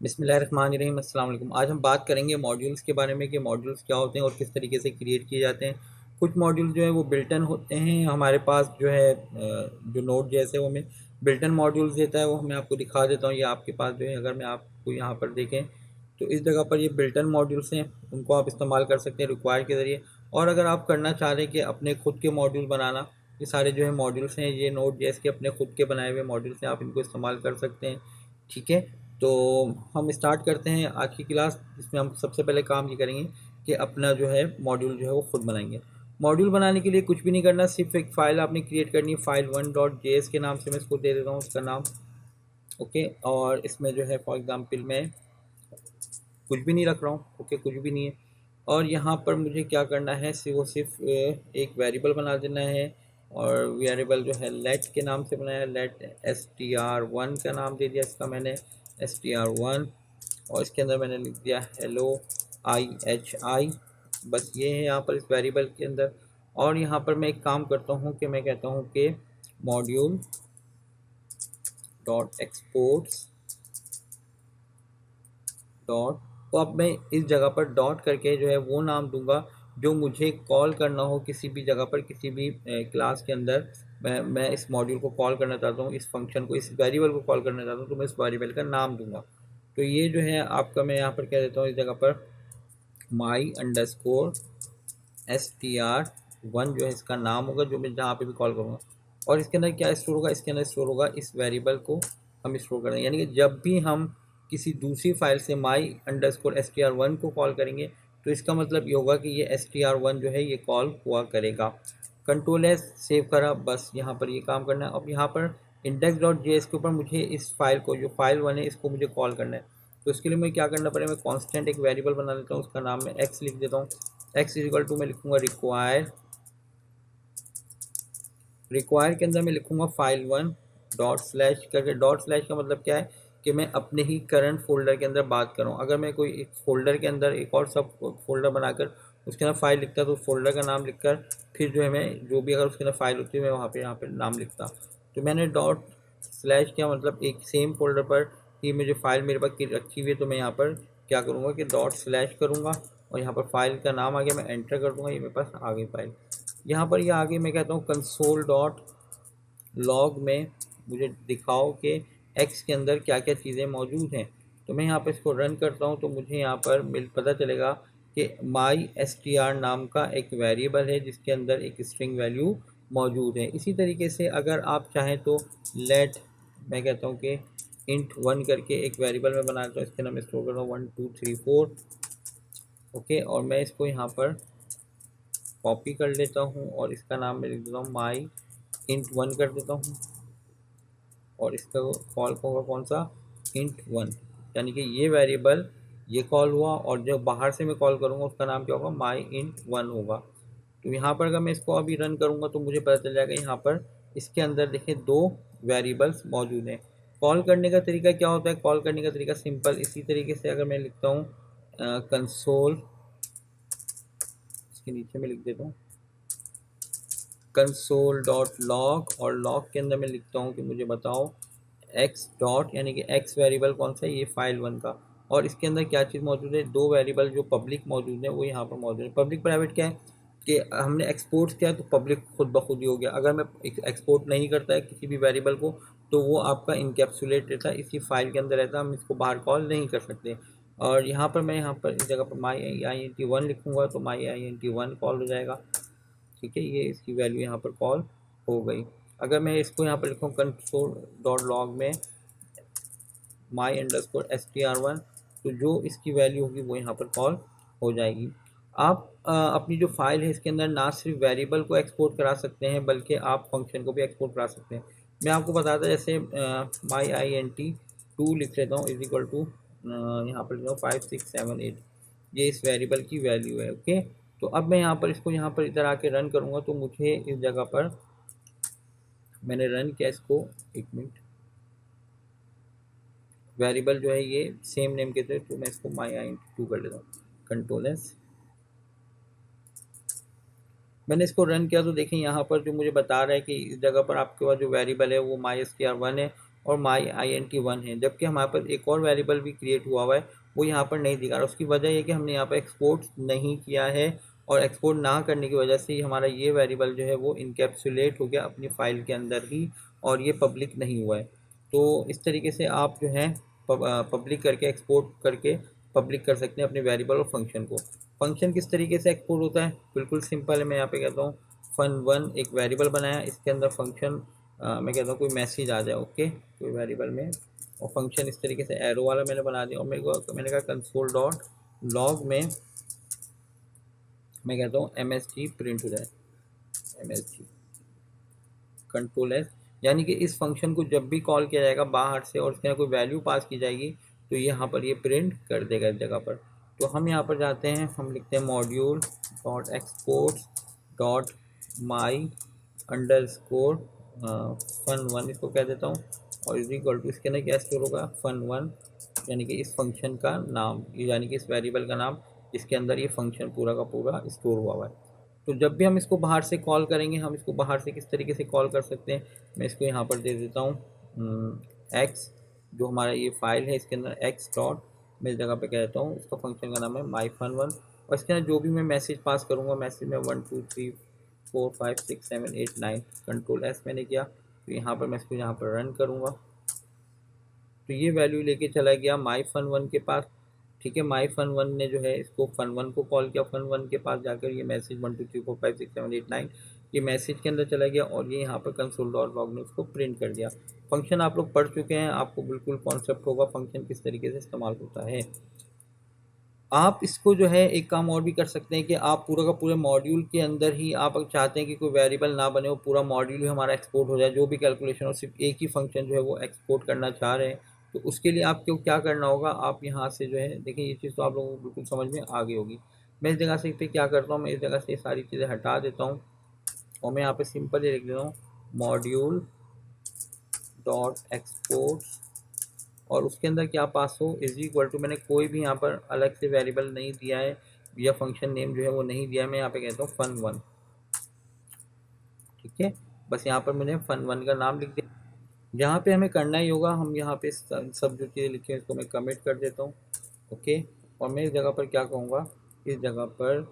बिस्मिल्लाहिर्रहमानिर्रहीम अस्सलाम वालेकुम। आज हम बात करेंगे मॉड्यूल्स के बारे में कि मॉड्यूल्स क्या होते हैं और किस तरीके से क्रिएट किए जाते हैं। कुछ मॉड्यूल जो है वो बिल्ट इन होते हैं। हमारे पास जो है जो नोड जैसे वो हमें बिल्ट इन मॉड्यूल्स देता है, वो मैं आपको दिखा देता हूँ। ये आपके पास जो है, अगर मैं आपको यहाँ पर देखें तो इस जगह पर ये बिल्ट इन मॉड्यूल्स हैं, उनको आप इस्तेमाल कर सकते हैं रिक्वायर के ज़रिए। और अगर आप करना चाह रहे हैं कि अपने खुद के मॉड्यूल बनाना, ये सारे जो है मॉड्यूल्स हैं, ये नोड जेएस के अपने खुद के बनाए हुए मॉड्यूल्स हैं, आप इनको इस्तेमाल कर सकते हैं। ठीक है, तो हम स्टार्ट करते हैं आज की क्लास, जिसमें हम सबसे पहले काम ये करेंगे कि अपना जो है मॉड्यूल जो है वो खुद बनाएंगे। मॉड्यूल बनाने के लिए कुछ भी नहीं करना, सिर्फ एक फ़ाइल आपने क्रिएट करनी है। फाइल 1.js के नाम से मैं इसको दे देता हूँ, उसका नाम। ओके, और इसमें जो है फॉर एग्जांपल मैं कुछ भी नहीं रख रहा हूँ। ओके, कुछ भी नहीं है। और यहाँ पर मुझे क्या करना है, वो सिर्फ एक वेरिएबल बना देना है। और वेरिएबल जो है लेट के नाम से बनाया, लेट str1 का नाम दे दिया इसका मैंने, str1। और इसके अंदर मैंने लिख दिया हेलो IHI। बस ये है यहाँ पर इस वेरिएबल के अंदर। और यहाँ पर मैं एक काम करता हूँ कि मैं कहता हूँ कि मॉड्यूल डॉट एक्सपोर्ट्स डॉट, तो अब मैं इस जगह पर डॉट करके जो है वो नाम दूंगा जो मुझे कॉल करना हो किसी भी जगह पर, किसी भी क्लास के अंदर। मैं इस मॉड्यूल को कॉल करना चाहता हूँ, इस फंक्शन को, इस वेरिएबल को कॉल करना चाहता हूँ, तो मैं इस वेरिएबल का नाम दूंगा। तो ये जो है आपका, मैं यहाँ पर कह देता हूँ इस जगह पर my_str1 जो है इसका नाम होगा, जो मैं जहाँ पे भी कॉल करूँगा। और इसके अंदर क्या स्टोर होगा, इसके अंदर स्टोर होगा इस वेरिएबल को हम स्टोर करेंगे। यानी कि जब भी हम किसी दूसरी फाइल से my_str1 को कॉल करेंगे, तो इसका मतलब ये होगा कि ये str1 जो है ये कॉल हुआ करेगा। कंट्रोल एस सेव करा, बस यहाँ पर ये काम करना है। अब यहाँ पर index.js के ऊपर मुझे इस फाइल को, जो फाइल 1 है, इसको मुझे कॉल करना है। तो इसके लिए मैं क्या करना पड़ेगा, मैं कांस्टेंट एक वेरिएबल बना लेता हूँ, उसका नाम मैं x लिख देता हूँ। x इक्वल टू मैं लिखूँगा रिक्वायर के अंदर मैं लिखूँगा file1 डॉट स्लैश करके। डॉट स्लैश का मतलब क्या है कि मैं अपने ही करंट फोल्डर के अंदर बात कर रहा हूँ। अगर मैं कोई एक फोल्डर के अंदर एक और सब फोल्डर बनाकर उसके अंदर फाइल लिखता, तो फोल्डर का नाम लिखकर फिर जो है मैं जो भी अगर उसके अंदर फाइल होती है, मैं वहाँ पे यहाँ पे नाम लिखता। तो मैंने डॉट स्लैश क्या मतलब, एक सेम फोल्डर पर ही मुझे फाइल मेरे पास रखी हुई है, तो मैं यहाँ पर क्या करूँगा कि डॉट स्लैश करूँगा और यहाँ पर फाइल का नाम आ गया, मैं एंटर कर दूँगा, ये मेरे पास आ गई फाइल। यहाँ पर ये आगे मैं कहता हूँ कंसोल डॉट लॉग में मुझे दिखाओ कि एक्स के अंदर क्या क्या चीज़ें मौजूद हैं। तो मैं यहाँ पर इसको रन करता हूँ, तो मुझे यहाँ पर पता चलेगा कि my_str नाम का एक वेरिएबल है जिसके अंदर एक स्ट्रिंग वैल्यू मौजूद है। इसी तरीके से अगर आप चाहें तो लेट, मैं कहता हूँ कि int1 करके एक वेरिएबल में बनाता हूँ, इसके नाम में स्टोर कर रहा हूँ 1 2 3 4। ओके, और मैं इसको यहाँ पर कॉपी कर लेता हूँ और इसका नाम मैं लिख देता हूँ my_int1 कर देता हूँ। और इसका कॉल होगा कौन सा, int1। यानी कि ये वेरिएबल ये कॉल हुआ, और जो बाहर से मैं कॉल करूँगा उसका नाम क्या होगा, my_int1 होगा। तो यहाँ पर अगर मैं इसको अभी रन करूँगा तो मुझे पता चल जाएगा यहाँ पर इसके अंदर देखिए दो वेरिएबल्स मौजूद हैं। कॉल करने का तरीका क्या होता है, कॉल करने का तरीका सिंपल इसी तरीके से, अगर मैं लिखता हूँ कंसोल, इसके नीचे मैं लिख देता हूँ कंसोल डॉट लॉग, और लॉग के अंदर मैं लिखता हूँ कि मुझे बताओ एक्स डॉट, यानी कि एक्स वेरिएबल कौन सा है, ये फाइल1 का। और इसके अंदर क्या चीज़ मौजूद है, दो वेरिएबल जो पब्लिक मौजूद है वो यहाँ पर मौजूद है। पब्लिक प्राइवेट क्या है कि हमने एक्सपोर्ट किया तो पब्लिक खुद ब खुद ही हो गया। अगर मैं एक्सपोर्ट नहीं करता है किसी भी वेरिएबल को, तो वो आपका इनकैप्सुलेट रहता है, इसी फाइल के अंदर रहता है, हम इसको बाहर कॉल नहीं कर सकते। और यहाँ पर मैं यहाँ पर इस जगह पर my_int1 लिखूँगा तो my_int1 कॉल हो जाएगा। ठीक है, ये इसकी वैल्यू यहाँ पर कॉल हो गई। अगर मैं इसको यहाँ पर लिखूँ कंसोल डॉट लॉग में my_str1, तो जो इसकी वैल्यू होगी वो यहाँ पर कॉल हो जाएगी। आप अपनी जो फाइल है इसके अंदर ना सिर्फ वेरिएबल को एक्सपोर्ट करा सकते हैं, बल्कि आप फंक्शन को भी एक्सपोर्ट करा सकते हैं। मैं आपको बताता जैसे my_int2 लिख लेता हूँ इज इक्वल टू, यहाँ पर लिख रहा हूँ 5 6 7 8, ये इस वेरिएबल की वैल्यू है। ओके, तो अब मैं यहाँ पर इसको यहाँ पर इधर आके रन करूँगा, तो मुझे इस जगह पर मैंने रन किया इसको, एक मिनट, वेरिएबल जो है ये सेम नेम के थे, तो मैं इसको my_int2 कर लेता हूँ, कंट्रोल एस। मैंने इसको रन किया तो देखें यहाँ पर जो मुझे बता रहा है कि इस जगह पर आपके पास जो वेरिएबल है वो my_str1 है, और माई int1 है, जबकि हमारे पास एक और वेरिएबल भी क्रिएट हुआ है वो यहाँ पर नहीं दिखा रहा। उसकी वजह ये कि हमने यहाँ पर एक्सपोर्ट नहीं किया है, और एक्सपोर्ट ना करने की वजह से ही हमारा ये वेरिएबल जो है वो इनकैप्सुलेट हो गया अपनी फ़ाइल के अंदर ही, और ये पब्लिक नहीं हुआ है। तो इस तरीके से आप जो है पब्लिक करके एक्सपोर्ट करके पब्लिक कर सकते हैं अपने वेरिएबल और फंक्शन को। फंक्शन किस तरीके से एक्सपोर्ट होता है, बिल्कुल सिंपल है। मैं यहाँ पे कहता हूँ fun1 एक वेरिएबल बनाया, इसके अंदर फंक्शन मैं कहता हूँ कोई मैसेज आ जाए, ओके, कोई वेरिएबल में, और फंक्शन इस तरीके से एरो वाला मैंने बना दिया, और मैंने कहा कंसोल डॉट लॉग में मैं कहता हूँ MSG प्रिंट हो जाए, MSG कंट्रोल एस, यानी कि इस फंक्शन को जब भी कॉल किया जाएगा बाहर से और उसके अंदर कोई वैल्यू पास की जाएगी तो यहाँ पर ये प्रिंट कर देगा इस जगह पर। तो हम यहाँ पर जाते हैं, हम लिखते हैं module dot exports dot my under score fun1, इसको कह देता हूँ, और इज इक्वल टू इसके अंदर क्या स्टोर होगा fun1, यानी कि इस फंक्शन का नाम, यानी कि इस वेरिएबल का नाम जिसके अंदर ये फंक्शन पूरा का पूरा स्टोर हुआ है। तो जब भी हम इसको बाहर से कॉल करेंगे, हम इसको बाहर से किस तरीके से कॉल कर सकते हैं, मैं इसको यहाँ पर दे देता हूँ एक्स, जो हमारा ये फाइल है इसके अंदर एक्स डॉट, मैं इस जगह पे कह देता हूँ इसका फंक्शन का नाम है माई fun1, और इसके अंदर जो भी मैं मैसेज पास करूँगा, मैसेज में 1 2 3 4 5 6 7 8 9 कंट्रोल एस मैंने किया, तो यहाँ पर मैं इसको यहाँ पर रन करूँगा तो ये वैल्यू लेके चला गया माई fun1 के पास। ठीक है, माई fun1 ने जो है इसको fun1 को कॉल किया, fun1 के पास जाकर ये मैसेज 1 2 3 4 5 6 7 8 9 ये मैसेज के अंदर चला गया, और ये यहाँ पर कंसोल डॉट लॉग में इसको प्रिंट कर दिया। फंक्शन आप लोग पढ़ चुके हैं, आपको बिल्कुल कॉन्सेप्ट होगा फंक्शन किस तरीके से इस्तेमाल होता है। आप इसको जो है एक काम और भी कर सकते हैं कि आप पूरा का पूरे मॉड्यूल के अंदर ही, आप अगर चाहते हैं कि कोई वेरिएबल ना बने, वो पूरा मॉड्यूल ही हमारा एक्सपोर्ट हो जाए, जो भी कैलकुलेशन हो सिर्फ एक ही फंक्शन जो है वो एक्सपोर्ट करना चाह रहे हैं, तो उसके लिए आपको क्या करना होगा, आप यहाँ से जो है देखिए ये चीज़ तो आप लोगों को बिल्कुल समझ में आ गई होगी। मैं इस जगह से पे क्या करता हूँ, मैं इस जगह से सारी चीज़ें हटा देता हूँ, और मैं यहाँ पर सिंपल ही लिख देता हूँ मॉड्यूल डॉट एक्सपोर्ट, और उसके अंदर क्या पास हो इज इक्वल टू, मैंने कोई भी यहाँ पर अलग से वेरिएबल नहीं दिया है या फंक्शन नेम जो है वो नहीं दिया है, मैं यहाँ पे कहता हूँ fun1। ठीक है, बस यहाँ पर मैंने fun1 का नाम लिख दिया। यहाँ पे हमें करना ही होगा, हम यहाँ पे सब जो चीज़ें लिखी हैं इसको मैं कमिट कर देता हूँ, ओके। और मैं इस जगह पर क्या कहूँगा, इस जगह पर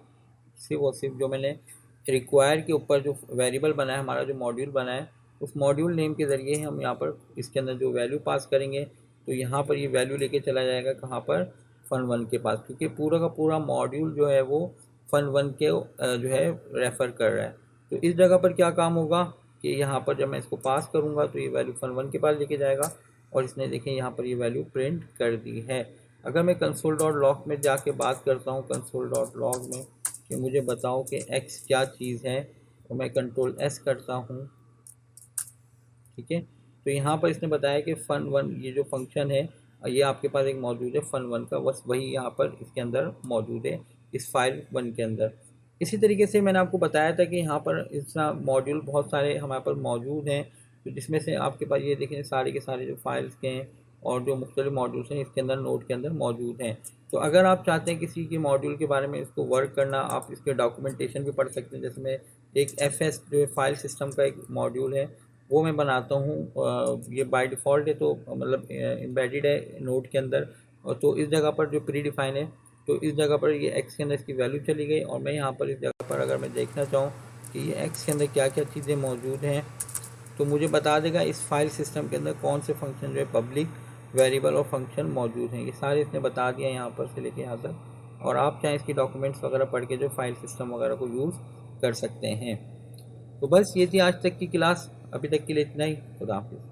सिर्फ और सिर्फ जो मैंने रिक्वायर के ऊपर जो वेरिएबल बना है, हमारा जो मॉड्यूल बना है, उस मॉड्यूल नेम के ज़रिए हम यहाँ पर इसके अंदर जो वैल्यू पास करेंगे तो यहाँ पर ये वैल्यू लेके चला जाएगा कहाँ पर, fun1 के पास, क्योंकि पूरा का पूरा मॉड्यूल जो है वो fun1 के जो है रेफ़र कर रहा है। तो इस जगह पर क्या काम होगा कि यहाँ पर जब मैं इसको पास करूँगा तो ये वैल्यू fun1 के पास लेके जाएगा, और इसने देखें यहाँ पर ये वैल्यू प्रिंट कर दी है। अगर मैं कंसोल डॉट लॉग में जाके बात करता हूँ, कंसोल डॉट लॉग में कि मुझे बताओ कि x क्या चीज़ है, तो मैं कंट्रोल एस करता हूँ। ठीक है, तो यहाँ पर इसने बताया कि fun1 ये जो फंक्शन है ये आपके पास एक मौजूद है fun1 का, बस वही यहाँ पर इसके अंदर मौजूद है इस फाइल 1 के अंदर। इसी तरीके से मैंने आपको बताया था कि यहाँ पर इतना मॉड्यूल बहुत सारे हमारे पास मौजूद हैं, तो जिसमें से आपके पास ये देखें सारे के सारे जो फाइल्स के हैं और जो मुख्तलिफ मॉड्यूल्स हैं इसके अंदर नोट के अंदर मौजूद हैं। तो अगर आप चाहते हैं किसी के मॉड्यूल के बारे में इसको वर्क करना, आप इसके डॉक्यूमेंटेशन भी पढ़ सकते हैं। जैसे मैं एक FS जो फाइल सिस्टम का एक मॉड्यूल है वो मैं बनाता हूँ, ये बाय डिफ़ॉल्ट है, तो मतलब एम्बेडेड है नोट के अंदर, और तो इस जगह पर जो प्री डिफाइन है, तो इस जगह पर ये एक्स के अंदर इसकी वैल्यू चली गई, और मैं यहाँ पर इस जगह पर अगर मैं देखना चाहूँ कि ये एक्स के अंदर क्या क्या चीज़ें मौजूद हैं तो मुझे बता देगा इस फाइल सिस्टम के अंदर कौन से फंक्शन जो है पब्लिक वेरिएबल और फंक्शन मौजूद हैं। ये सारे इसने बता दिया यहाँ पर से लेके यहाँ तक, और आप चाहें इसकी डॉक्यूमेंट्स वगैरह पढ़ के जो फाइल सिस्टम वगैरह को यूज़ कर सकते हैं। तो बस ये थी आज तक की क्लास, अभी तक के लिए इतना ही। खुदा हाफिज़।